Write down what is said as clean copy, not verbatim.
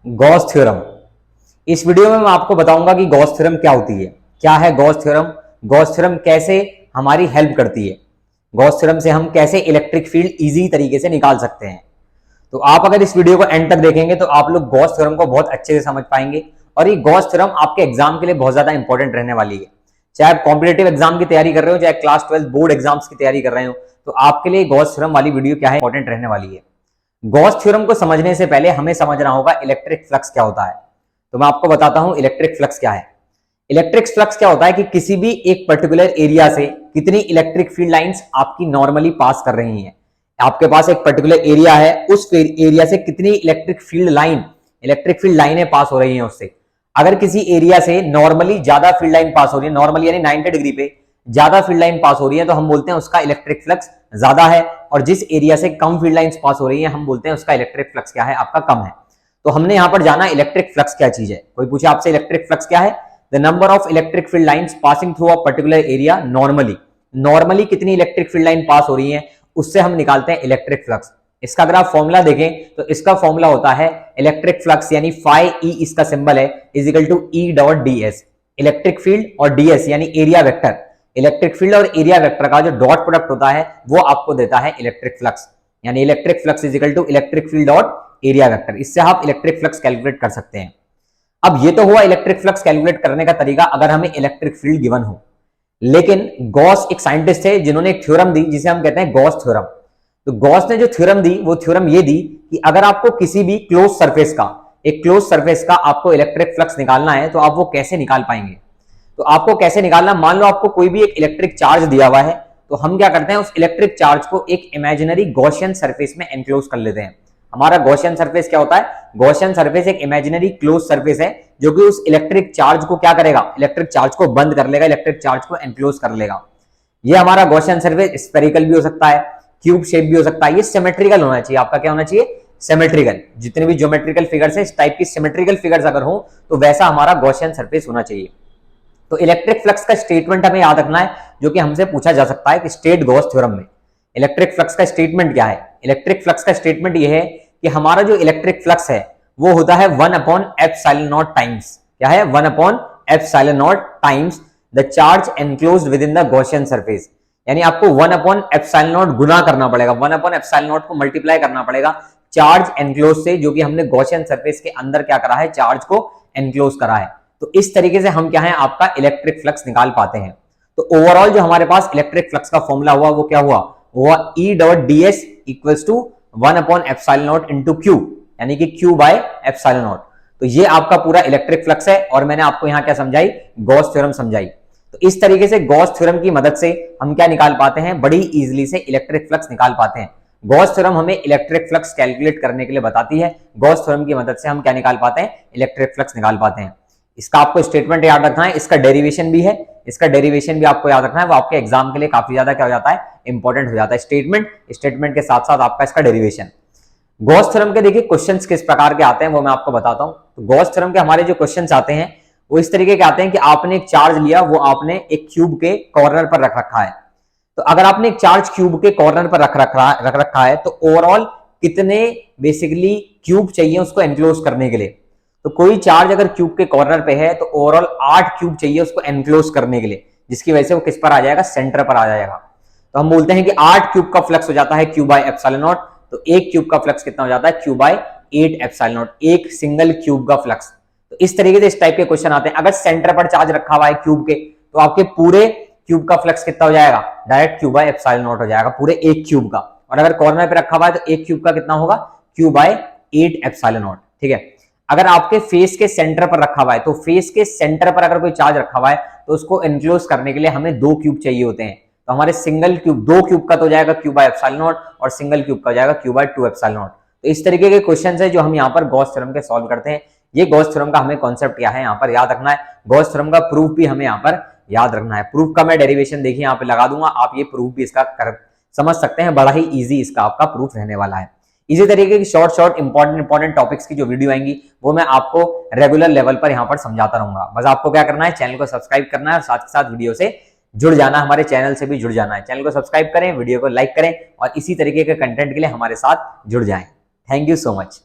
Gauss theorem. इस video में मैं आपको बताऊंगा कि गॉस थ्योरम क्या होती है, क्या है गॉस थ्योरम, गॉस थ्योरम कैसे हमारी हेल्प करती है, गॉस थ्योरम से हम कैसे इलेक्ट्रिक फील्ड इजी तरीके से निकाल सकते हैं। तो आप अगर इस वीडियो को एंड तक देखेंगे तो आप लोग गॉस थ्योरम को बहुत अच्छे से समझ पाएंगे और ये गॉस थ्योरम आपके एग्जाम के लिए बहुत ज्यादा इंपॉर्टेंट रहने वाली है। चाहे आप कॉम्पिटेटिव एग्जाम की तैयारी कर रहे हो, चाहे क्लास 12 बोर्ड एग्जाम्स की तैयारी कर रहे हो, तो आपके लिए गॉस थ्योरम वाली वीडियो क्या है, इंपॉर्टेंट रहने वाली है। गॉस थ्योरम को समझने से पहले हमें समझना होगा इलेक्ट्रिक फ्लक्स क्या होता है। तो मैं आपको बताता हूं इलेक्ट्रिक फ्लक्स क्या है। इलेक्ट्रिक फ्लक्स क्या होता है कि किसी भी एक पर्टिकुलर एरिया से कितनी इलेक्ट्रिक फील्ड लाइंस आपकी नॉर्मली पास कर रही हैं। आपके पास एक पर्टिकुलर एरिया है, उस एरिया से कितनी इलेक्ट्रिक फील्ड लाइनें पास हो रही हैं उससे। अगर किसी एरिया से नॉर्मली ज्यादा फील्ड लाइन पास हो रही है, नॉर्मली यानी 90 डिग्री पे ज्यादा फील्ड लाइन पास हो रही है, तो हम बोलते हैं उसका इलेक्ट्रिक फ्लक्स ज्यादा है। और जिस एरिया से कम फील्ड लाइंस पास हो रही है, हम बोलते हैं उसका इलेक्ट्रिक फ्लक्स क्या है, आपका कम है। तो हमने यहां पर जाना इलेक्ट्रिक फ्लक्स क्या चीज है। कोई पूछे आपसे इलेक्ट्रिक फ्लक्स क्या है, the number of electric field lines passing through a particular area normally कितनी इलेक्ट्रिक फील्ड लाइन पास हो रही है, उससे हम निकालते हैं इलेक्ट्रिक फ्लक्स। इसका अगर आप फॉर्मूला देखें तो इसका फॉर्मूला होता है इलेक्ट्रिक फ्लक्स यानी फाई ई इसका सिंबल है, is equal to E dot D S. Electric field और डीएस यानी एरिया वेक्टर, इलेक्ट्रिक फील्ड और एरिया वेक्टर का जो डॉट प्रोडक्ट होता है वो आपको देता है इलेक्ट्रिक फ्लक्स। यानी electric flux is equal to electric field dot area vector. इससे आप इलेक्ट्रिक फ्लक्स कैलकुलेट कर सकते हैं। अब ये तो हुआ इलेक्ट्रिक फ्लक्स कैलकुलेट करने का तरीका अगर हमें इलेक्ट्रिक फील्ड गिवन हो। लेकिन गॉस एक साइंटिस्ट है जिन्होंने एक थ्योरम दी जिसे हम कहते हैं गॉस थ्योरम। तो गॉस ने जो थ्योरम दी वो थ्योरम ये दी कि अगर आपको किसी भी क्लोज सरफेस का आपको इलेक्ट्रिक फ्लक्स निकालना है तो आप वो कैसे निकाल पाएंगे। तो आपको कैसे निकालना, मान लो आपको कोई भी एक इलेक्ट्रिक चार्ज दिया हुआ है, तो हम क्या करते हैं उस इलेक्ट्रिक चार्ज को एक इमेजिनरी गॉसियन सरफेस में एनक्लोज कर लेते हैं। हमारा गॉसियन सरफेस क्या होता है, गॉसियन सरफेस एक इमेजिनरी क्लोज सरफेस है जो कि उस इलेक्ट्रिक चार्ज को क्या करेगा, इलेक्ट्रिक चार्ज को बंद कर लेगा, इलेक्ट्रिक चार्ज को एनक्लोज कर लेगा। ये हमारा गॉसियन सरफेस स्फेरिकल भी हो सकता है, क्यूब शेप भी हो सकता है, ये सिमेट्रिकल होना चाहिए। आपका क्या होना चाहिए, सिमेट्रिकल। जितने भी ज्योमेट्रिकल फिगर्स है इस टाइप की सिमेट्रिकल फिगर्स अगर हो तो वैसा हमारा गॉसियन सरफेस होना चाहिए। तो इलेक्ट्रिक फ्लक्स का स्टेटमेंट हमें याद रखना है जो कि हमसे पूछा जा सकता है कि स्टेट गॉस थ्योरम में इलेक्ट्रिक फ्लक्स का स्टेटमेंट क्या है। इलेक्ट्रिक फ्लक्स का स्टेटमेंट यह है कि हमारा जो इलेक्ट्रिक फ्लक्स है वो होता है 1/ε0 टाइम्स, क्या है 1/ε0 times the charge enclosed within the Gaussian surface. यानी आपको 1/ε0 गुना करना पड़ेगा, 1/ε0 को मल्टीप्लाई करना पड़ेगा चार्ज एनक्लोज से, जो कि हमने गॉसियन सरफेस के अंदर क्या करा है, चार्ज को एनक्लोज करा है। तो इस तरीके से हम क्या है आपका इलेक्ट्रिक फ्लक्स निकाल पाते हैं। तो ओवरऑल जो हमारे पास इलेक्ट्रिक फ्लक्स का फॉर्मूला हुआ वो क्या हुआ E dot D S equals to 1/ε0 into Q, यानी कि क्यू बाय ε0। तो ये आपका पूरा इलेक्ट्रिक फ्लक्स है और मैंने आपको यहां क्या समझाई, गॉस थ्योरम समझाई। तो इस तरीके से गॉस थ्योरम की मदद से हम क्या निकाल पाते हैं, बड़ी इजीली से इलेक्ट्रिक फ्लक्स निकाल पाते हैं। गॉस थ्योरम हमें इलेक्ट्रिक फ्लक्स कैलकुलेट करने के लिए बताती है। गॉस थ्योरम की मदद से हम क्या निकाल पाते हैं, इलेक्ट्रिक फ्लक्स निकाल पाते हैं। इसका आपको स्टेटमेंट याद रखना है, इसका डेरिवेशन भी है, इसका डेरिवेशन भी आपको याद रखना है, वो आपके एग्जाम के लिए काफी ज्यादा क्या हो जाता है, इंपॉर्टेंट हो जाता है। स्टेटमेंट के साथ साथ आपका इसका डेरिवेशन। गॉस थ्योरम के देखिए क्वेश्चंस किस प्रकार के आते हैं वो मैं आपको बताता हूं। तो गॉस थ्योरम के हमारे जो क्वेश्चंस आते हैं वो इस तरीके के आते हैं कि आपने एक चार्ज लिया, वो आपने एक क्यूब के कॉर्नर पर रख रखा है। तो अगर आपने एक चार्ज क्यूब के कॉर्नर पर रख रखा है तो ओवरऑल कितने बेसिकली क्यूब चाहिए उसको एनक्लोज करने के लिए। तो कोई चार्ज अगर क्यूब के कॉर्नर पे है तो ओवरऑल 8 क्यूब चाहिए उसको एनक्लोज करने के लिए, जिसकी वजह से वो किस पर आ जाएगा, सेंटर पर आ जाएगा। तो हम बोलते हैं कि 8 क्यूब का फ्लक्स हो जाता है क्यू बाय ε0। तो एक क्यूब का फ्लक्स कितना हो जाता है, क्यू बाय 8ε0, एक सिंगल क्यूब का फ्लक्स। तो इस तरीके से इस टाइप के क्वेश्चन आते हैं। अगर सेंटर पर चार्ज रखा हुआ है क्यूब के तो आपके पूरे क्यूब का फ्लक्स कितना हो जाएगा, डायरेक्ट क्यू बाय ε0 हो जाएगा पूरे एक क्यूब का। और अगर कॉर्नर पे रखा हुआ है तो एक क्यूब का कितना होगा, क्यू बाय 8ε0। ठीक है। अगर आपके फेस के सेंटर पर रखा हुआ है तो फेस के सेंटर पर अगर कोई चार्ज रखा हुआ है तो उसको एनक्लोज करने के लिए हमें 2 क्यूब चाहिए होते हैं। तो हमारे सिंगल क्यूब 2 क्यूब का तो जाएगा क्यू बाय ε0 और सिंगल क्यूब का जाएगा क्यू बाय 2ε0। तो इस तरीके के क्वेश्चन है जो हम यहाँ पर गॉस थ्योरम के सॉल्व करते हैं। ये गॉस थ्योरम का हमें कॉन्सेप्ट क्या है यहाँ पर याद रखना है। गॉस थ्योरम का प्रूफ भी हमें यहाँ पर याद रखना है। प्रूफ का मैं डेरिवेशन देखिए यहाँ पे लगा दूंगा, आप ये प्रूफ भी इसका समझ सकते हैं। बड़ा ही ईजी इसका आपका प्रूफ रहने वाला है। इसी तरीके की शॉर्ट इंपॉर्टेंट टॉपिक्स की जो वीडियो आएंगी वो मैं आपको रेगुलर लेवल पर यहाँ पर समझाता रहूंगा। बस आपको क्या करना है, चैनल को सब्सक्राइब करना है और साथ के साथ वीडियो से जुड़ जाना, हमारे चैनल से भी जुड़ जाना है। चैनल को सब्सक्राइब करें, वीडियो को लाइक करें और इसी तरीके के कंटेंट के लिए हमारे साथ जुड़ जाएं। Thank you so much.